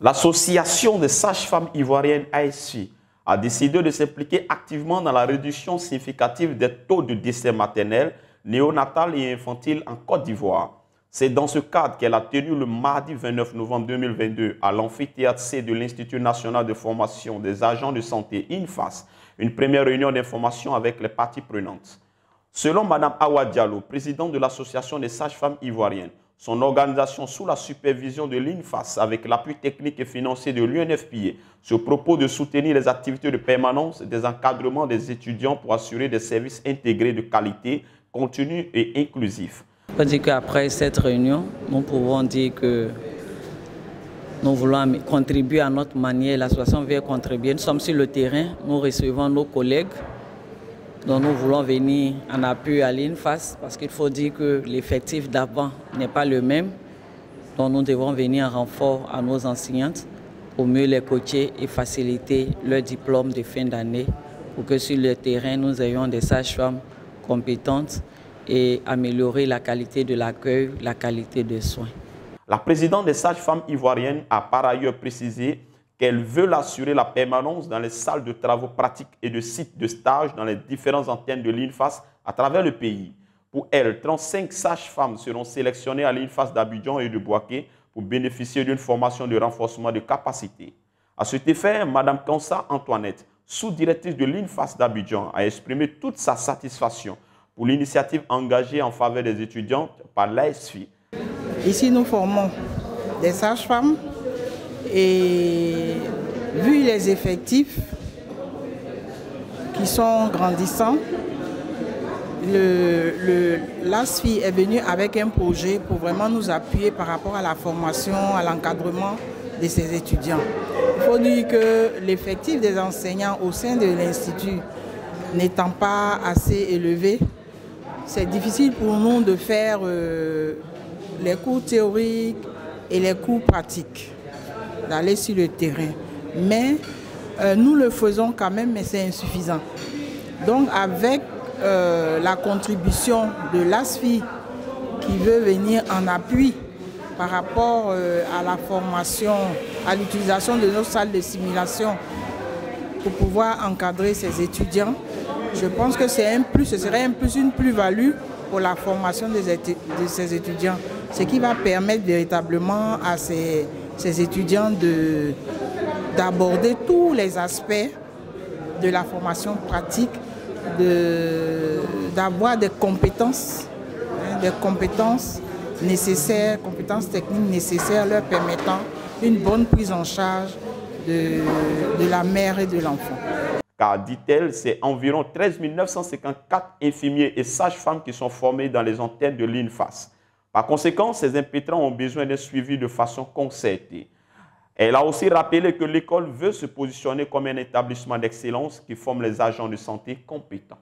L'Association des sages-femmes ivoiriennes ASFI a décidé de s'impliquer activement dans la réduction significative des taux de décès maternels, néonatal et infantile en Côte d'Ivoire. C'est dans ce cadre qu'elle a tenu le mardi 29 novembre 2022 à l'amphithéâtre C de l'Institut national de formation des agents de santé INFAS, une première réunion d'information avec les parties prenantes. Selon Mme Awa Diallo, présidente de l'Association des sages-femmes ivoiriennes, son organisation sous la supervision de l'INFAS avec l'appui technique et financier de l'UNFPA se propose de soutenir les activités de permanence des encadrements des étudiants pour assurer des services intégrés de qualité, continus et inclusifs. On peut dire qu'après cette réunion, nous pouvons dire que nous voulons contribuer à notre manière, l'association veut contribuer. Nous sommes sur le terrain, nous recevons nos collègues, dont nous voulons venir en appui à l'INFAS parce qu'il faut dire que l'effectif d'avant n'est pas le même. Donc nous devons venir en renfort à nos enseignantes pour mieux les coacher et faciliter leur diplôme de fin d'année pour que sur le terrain nous ayons des sages-femmes compétentes et améliorer la qualité de l'accueil, la qualité des soins. La présidente des sages-femmes ivoiriennes a par ailleurs précisé qu'elle veut assurer la permanence dans les salles de travaux pratiques et de sites de stage dans les différentes antennes de l'INFAS à travers le pays. Pour elle, 35 sages-femmes seront sélectionnées à l'INFAS d'Abidjan et de Bouaké pour bénéficier d'une formation de renforcement de capacité. À cet effet, Mme Kansa Antoinette, sous-directrice de l'INFAS d'Abidjan, a exprimé toute sa satisfaction pour l'initiative engagée en faveur des étudiantes par l'ASFI. Ici, nous formons des sages-femmes et vu les effectifs qui sont grandissants, l'ASFI est venu avec un projet pour vraiment nous appuyer par rapport à la formation, à l'encadrement de ces étudiants. Il faut dire que l'effectif des enseignants au sein de l'Institut n'étant pas assez élevé, c'est difficile pour nous de faire les cours théoriques et les cours pratiques, d'aller sur le terrain. Mais nous le faisons quand même, mais c'est insuffisant. Donc avec la contribution de l'ASFI qui veut venir en appui par rapport à la formation, à l'utilisation de nos salles de simulation pour pouvoir encadrer ces étudiants, je pense que c'est un plus, ce serait un plus, une plus-value pour la formation de ces étudiants, ce qui va permettre véritablement à ces étudiants d'aborder tous les aspects de la formation pratique, d'avoir des compétences nécessaires, compétences techniques nécessaires leur permettant une bonne prise en charge de la mère et de l'enfant. Car, dit-elle, c'est environ 13 954 infirmiers et sages-femmes qui sont formés dans les antennes de l'INFAS. Par conséquent, ces impétrants ont besoin d'un suivi de façon concertée. Elle a aussi rappelé que l'école veut se positionner comme un établissement d'excellence qui forme les agents de santé compétents.